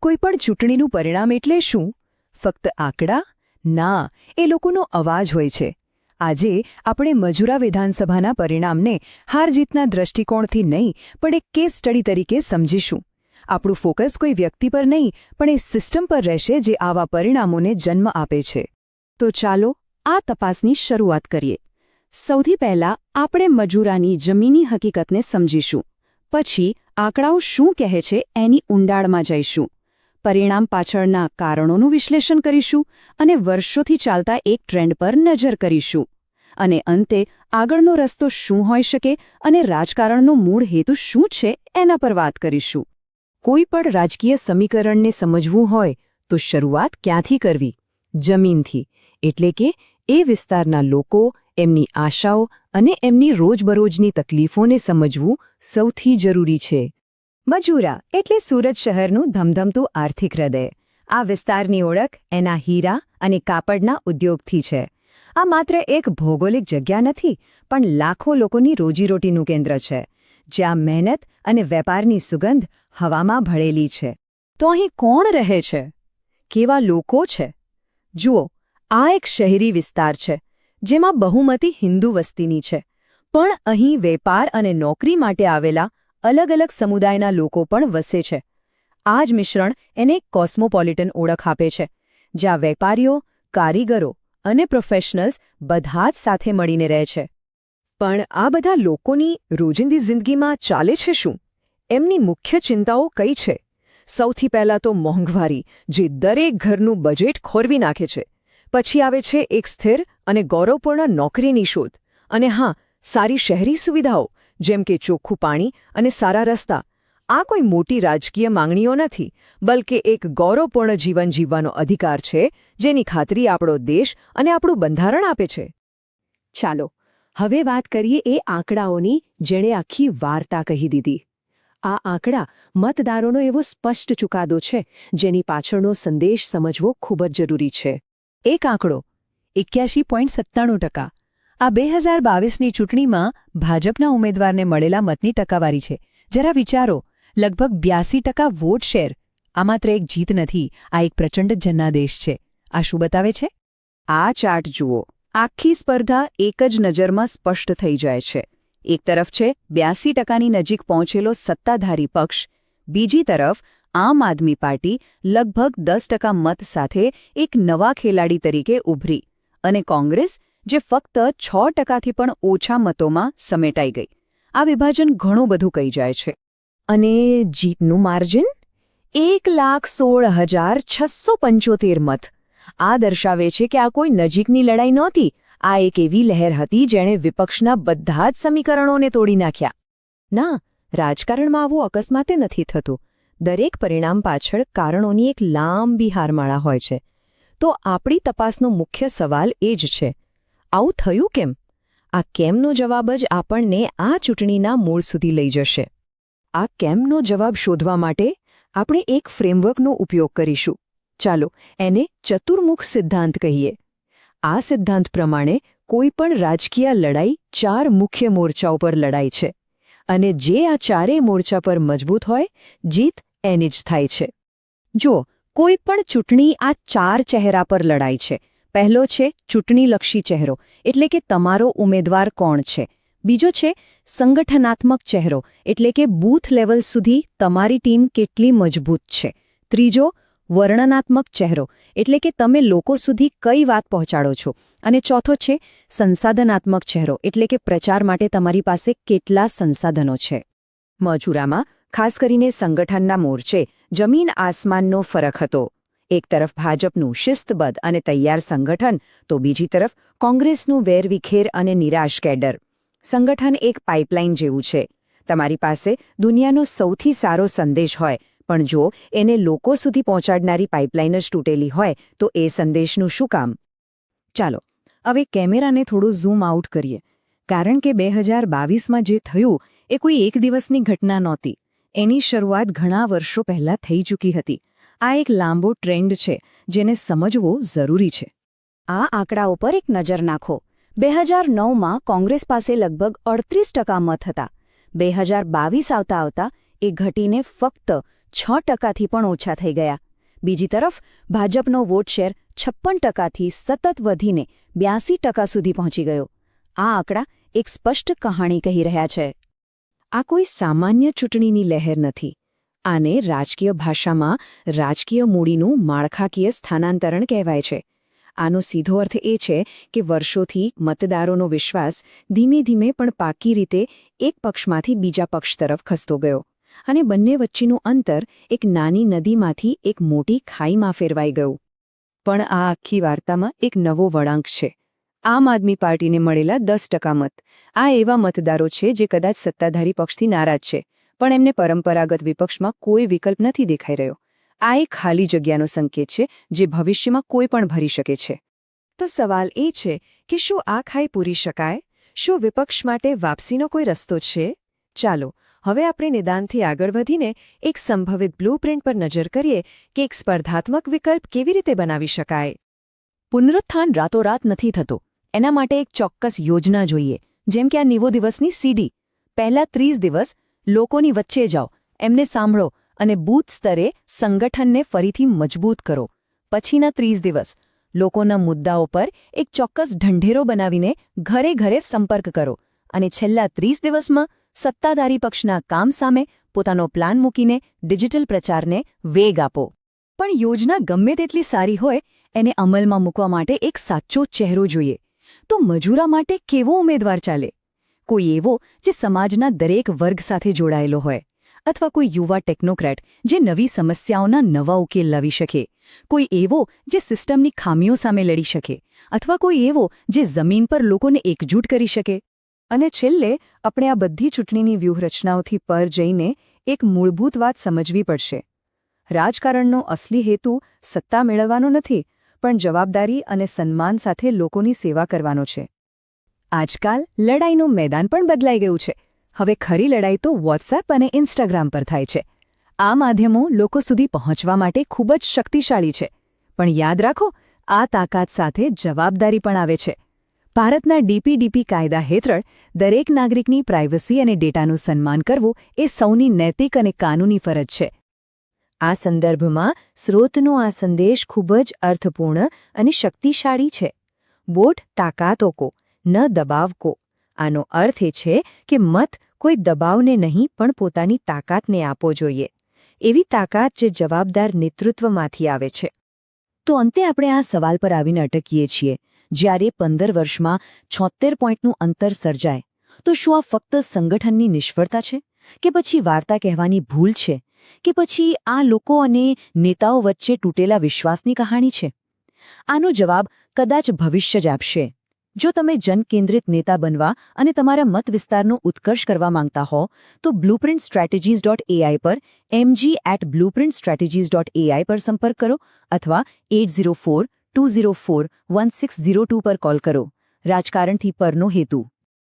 કોઈ પણ ચૂંટણીનું પરિણામ એટલે શું? ફક્ત આંકડા? ના, એ લોકોનો અવાજ હોય છે. આજે આપણે મજૂરા વિધાનસભાના પરિણામને હાર-જીતના દૃષ્ટિકોણથી નહીં, પણ એક કેસ સ્ટડી તરીકે સમજીશું. આપણું ફોકસ કોઈ વ્યક્તિ પર નહીં, પણ એ સિસ્ટમ પર રહેશે જે આવા પરિણામોને જન્મ આપે છે. તો ચાલો આ તપાસની શરૂઆત કરીએ. સૌથી પહેલાં આપણે મજૂરાની જમીની હકીકતને સમજીશું. પછી આંકડાઓ શું કહે છે એની ઊંડાણમાં જઈશું. પરિણામ પાછળના કારણોનું વિશ્લેષણ કરીશું અને વર્ષોથી ચાલતા એક ટ્રેન્ડ પર નજર કરીશું. અને અંતે આગળનો રસ્તો શું હોઈ શકે અને રાજકારણનો મૂળ હેતુ શું છે એના પર વાત કરીશું. કોઈ પણ રાજકીય સમીકરણને સમજવું હોય તો શરૂઆત ક્યાંથી કરવી? જમીનથી, એટલે કે એ વિસ્તારના લોકો, એમની આશાઓ અને એમની રોજબરોજની તકલીફોને સમજવું સૌથી જરૂરી છે. મજૂરા એટલે સુરત શહેરનું ધમધમતું આર્થિક હૃદય. આ વિસ્તારની ઓળખ એના હીરા અને કાપડના ઉદ્યોગથી છે. આ માત્ર એક ભૌગોલિક જગ્યા નથી, પણ લાખો લોકોની રોજીરોટીનું કેન્દ્ર છે, જ્યાં મહેનત અને વેપારની સુગંધ હવામાં ભળેલી છે. તો અહીં કોણ રહે છે? કેવા લોકો છે? જુઓ, આ એક શહેરી વિસ્તાર છે, જેમાં બહુમતી હિન્દુ વસ્તીની છે. પણ અહીં વેપાર અને નોકરી માટે આવેલા અલગ-અલગ સમુદાયના લોકો પણ વસે છે. આ જ મિશ્રણ એને એક કોસ્મોપોલિટન ઓળખ આપે છે, જ્યાં વેપારીઓ, કારીગરો અને પ્રોફેશનલ્સ બધા જ સાથે મળીને રહે છે. પણ આ બધા લોકોની રોજિંદી જિંદગીમાં ચાલે છે શું? એમની મુખ્ય ચિંતાઓ કઈ છે? સૌથી પહેલાં તો મોંઘવારી, જે દરેક ઘરનું બજેટ ખોરવી નાખે છે. પછી આવે છે એક સ્થિર અને ગૌરવપૂર્ણ નોકરીની શોધ. અને હા, સારી શહેરી સુવિધાઓ, જેમ કે ચોખ્ખું પાણી અને સારા રસ્તા. આ કોઈ મોટી રાજકીય માંગણીઓ નથી, બલકે એક ગૌરવપૂર્ણ જીવન જીવવાનો અધિકાર છે, જેની ખાતરી આપણો દેશ અને આપણું બંધારણ આપે છે. ચાલો, હવે વાત કરીએ એ આંકડાઓની જેણે આખી વાર્તા કહી દીધી. આ આંકડા મતદારોનો એવો સ્પષ્ટ ચુકાદો છે, જેની પાછળનો સંદેશ સમજવો ખૂબ જ જરૂરી છે. એક આંકડો 81.97%. આ 2022ની ચૂંટણીમાં ભાજપના ઉમેદવારને મળેલા મતની ટકાવારી છે. જરા વિચારો, લગભગ 82% વોટ શેર. આ માત્ર એક જીત નથી, આ એક પ્રચંડ જનાદેશ છે. આ શું બતાવે છે? આ ચાર્ટ જુઓ. આખી સ્પર્ધા એક જ નજરમાં સ્પષ્ટ થઈ જાય છે. એક તરફ છે 82%ની નજીક પહોંચેલો સત્તાધારી પક્ષ, બીજી તરફ આમ આદમી પાર્ટી લગભગ 10% મત સાથે એક નવા ખેલાડી તરીકે ઉભરી, અને કોંગ્રેસ જે ફક્ત 6%થી પણ ઓછા મતોમાં સમેટાઈ ગઈ. આ વિભાજન ઘણું બધું કહી જાય છે. અને જીતનું માર્જિન 1,16,675 મત. આ દર્શાવે છે કે આ કોઈ નજીકની લડાઈ નહોતી. આ એક એવી લહેર હતી જેણે વિપક્ષના બધા જ સમીકરણોને તોડી નાખ્યા. ના, રાજકારણમાં આવું અકસ્માતે નથી થતું. દરેક પરિણામ પાછળ કારણોની એક લાંબી હારમાળા હોય છે. તો આપણી તપાસનો મુખ્ય સવાલ એ જ છે, આવું થયું કેમ? આ કેમનો જવાબ જ આપણને આ ચૂંટણીના મૂળ સુધી લઈ જશે. આ કેમનો જવાબ શોધવા માટે આપણે એક ફ્રેમવર્કનો ઉપયોગ કરીશું. ચાલો એને ચતુર્મુખ સિદ્ધાંત કહીએ. આ સિદ્ધાંત પ્રમાણે કોઈ પણ રાજકીય લડાઈ 4 મુખ્ય મોરચાઓ પર લડાય છે, અને જે આ ચારેય મોરચા પર મજબૂત હોય, જીત એની જ થાય છે. જુઓ, કોઈ પણ ચૂંટણી આ 4 ચહેરા પર લડાય છે. પહેલો છે ચૂંટણીલક્ષી ચહેરો, એટલે કે તમારો ઉમેદવાર કોણ છે. બીજો છે સંગઠનાત્મક ચહેરો, એટલે કે બૂથ લેવલ સુધી તમારી ટીમ કેટલી મજબૂત છે. ત્રીજો વર્ણનાત્મક ચહેરો, એટલે કે તમે લોકો સુધી કઈ વાત પહોંચાડો છો. અને ચોથો છે સંસાધનાત્મક ચહેરો, એટલે કે પ્રચાર માટે તમારી પાસે કેટલા સંસાધનો છે. મજૂરામાં ખાસ કરીને સંગઠનના મોરચે જમીન આસમાનનો ફરક હતો. એક તરફ ભાજપનું શિસ્તબદ્ધ અને તૈયાર સંગઠન, તો બીજી તરફ કોંગ્રેસનું વેરવિખેર અને નિરાશ કેડર. સંગઠન એક પાઇપલાઇન જેવું છે. તમારી પાસે દુનિયાનો સૌથી સારો સંદેશ હોય, પણ જો એને લોકો સુધી પહોંચાડનારી પાઇપલાઇન જ તૂટેલી હોય, તો એ સંદેશનું શું કામ? ચાલો, હવે કેમેરાને થોડું ઝૂમ આઉટ કરીએ. કારણ કે 2022માં જે થયું એ કોઈ એક દિવસની ઘટના નહોતી. એની શરૂઆત ઘણા વર્ષો પહેલાં થઈ ચૂકી હતી. આ એક લાંબો ટ્રેન્ડ છે, જેને સમજવો જરૂરી છે. આ આંકડા ઉપર એક નજર નાખો. 2009માં કોંગ્રેસ પાસે લગભગ 38% મત હતા. 2022 આવતા એ ઘટીને ફક્ત 6%થી પણ ઓછા થઈ ગયા. બીજી તરફ ભાજપનો વોટ શેર 56%થી સતત વધીને 82% સુધી પહોંચી ગયો. આ આંકડા એક સ્પષ્ટ કહાણી કહી રહ્યા છે. આ કોઈ સામાન્ય ચૂંટણીની લહેર નથી. આને રાજકીય ભાષામાં રાજકીય મૂડીનું માળખાકીય સ્થાનાંતરણ કહેવાય છે. આનો સીધો અર્થ એ છે કે વર્ષોથી મતદારોનો વિશ્વાસ ધીમે ધીમે પણ પાકી રીતે એક પક્ષમાંથી બીજા પક્ષ તરફ ખસતો ગયો અને બંને વચ્ચેનું અંતર એક નાની નદીમાંથી એક મોટી ખાઈમાં ફેરવાઈ ગયું. પણ આ આખી વાર્તામાં એક નવો વળાંક છે. આમ આદમી પાર્ટીને મળેલા 10% મત. આ એવા મતદારો છે જે કદાચ સત્તાધારી પક્ષથી નારાજ છે, પણ એમને પરંપરાગત વિપક્ષમાં કોઈ વિકલ્પ નથી દેખાઈ રહ્યો. આ એક ખાલી જગ્યાનો સંકેત છે જે ભવિષ્યમાં કોઈ પણ ભરી શકે છે. તો સવાલ એ છે કે શું આ ખાઈ પૂરી શકાય? શું વિપક્ષ માટે વાપસીનો કોઈ રસ્તો છે? ચાલો હવે આપણે નિદાનથી આગળ વધીને એક સંભવિત બ્લુપ્રિન્ટ પર નજર કરીએ કે એક સ્પર્ધાત્મક વિકલ્પ કેવી રીતે બનાવી શકાય. પુનરુત્થાન રાતોરાત નથી થતો. એના માટે એક ચોક્કસ યોજના જોઈએ, જેમ કે આ 90 દિવસની સીડી. પહેલા 30 દિવસ લોકોની વચ્ચે જાઓ, એમને સાંભળો અને બૂથ સ્તરે સંગઠનને ફરીથી મજબૂત કરો. પછીના 30 દિવસ લોકોના મુદ્દાઓ પર એક ચોક્કસ ઢંઢેરો બનાવીને ઘરે ઘરે સંપર્ક કરો અને છેલ્લા 30 દિવસમાં સત્તાધારી પક્ષના કામ સામે પોતાનો પ્લાન મૂકીને ડિજિટલ પ્રચારને વેગ આપો. પણ યોજના ગમે તેટલી સારી હોય, એને અમલમાં મૂકવા માટે એક સાચો ચહેરો જોઈએ. તો મજૂરા માટે કેવો ઉમેદવાર ચાલે? કોઈ એવો જે સમાજના દરેક વર્ગ સાથે જોડાયેલો હોય, અથવા કોઈ યુવા ટેકનોક્રેટ જે નવી સમસ્યાઓના નવા ઉકેલ લાવી શકે, કોઈ એવો જે સિસ્ટમની ખામીઓ સામે લડી શકે, અથવા કોઈ એવો જે જમીન પર લોકોને એકજૂટ કરી શકે. અને છેલ્લે આપણે આ બધી ચૂંટણીની વ્યૂહરચનાઓથી પર જઈને એક મૂળભૂત વાત સમજવી પડશે. રાજકારણનો અસલી હેતુ સત્તા મેળવવાનો નથી, પણ જવાબદારી અને સન્માન સાથે લોકોની સેવા કરવાનો છે. આજકાલ લડાઈનું મેદાન પણ બદલાઈ ગયું છે. હવે ખરી લડાઈ તો વોટ્સએપ અને ઇન્સ્ટાગ્રામ પર થાય છે. આ માધ્યમો લોકો સુધી પહોંચવા માટે ખૂબ જ શક્તિશાળી છે. પણ યાદ રાખો, આ તાકાત સાથે જવાબદારી પણ આવે છે. ભારતના DPDP કાયદા હેઠળ દરેક નાગરિકની પ્રાઇવસી અને ડેટાનું સન્માન કરવું એ સૌની નૈતિક અને કાનૂની ફરજ છે. આ સંદર્ભમાં સ્રોતનો આ સંદેશ ખૂબ જ અર્થપૂર્ણ અને શક્તિશાળી છે. વોટ તાકાતો કો, ન દબાવ કો. આનો અર્થ એ છે કે મત કોઈ દબાવને નહીં પણ પોતાની તાકાતને આપવો જોઈએ. એવી તાકાત જે જવાબદાર નેતૃત્વમાંથી આવે છે. તો અંતે આપણે આ સવાલ પર આવીને અટકીએ છીએ. જ્યારે 15 વર્ષમાં 76 પોઈન્ટનું અંતર સર્જાય, તો શું આ ફક્ત સંગઠનની નિષ્ફળતા છે, કે પછી વાર્તા કહેવાની ભૂલ છે, કે પછી આ લોકો અને નેતાઓ વચ્ચે તૂટેલા વિશ્વાસની કહાણી છે? આનો જવાબ કદાચ ભવિષ્ય જ આપશે. જો તમે જનકેન્દ્રિત નેતા બનવા અને તમારા મત વિસ્તારનો ઉત્કર્ષ કરવા માંગતા હો, તો blueprintstrategies.ai પર mg@blueprintstrategies.ai પર સંપર્ક કરો અથવા 804-204-1602 પર કોલ કરો. રાજકારણથી પરનો હેતુ.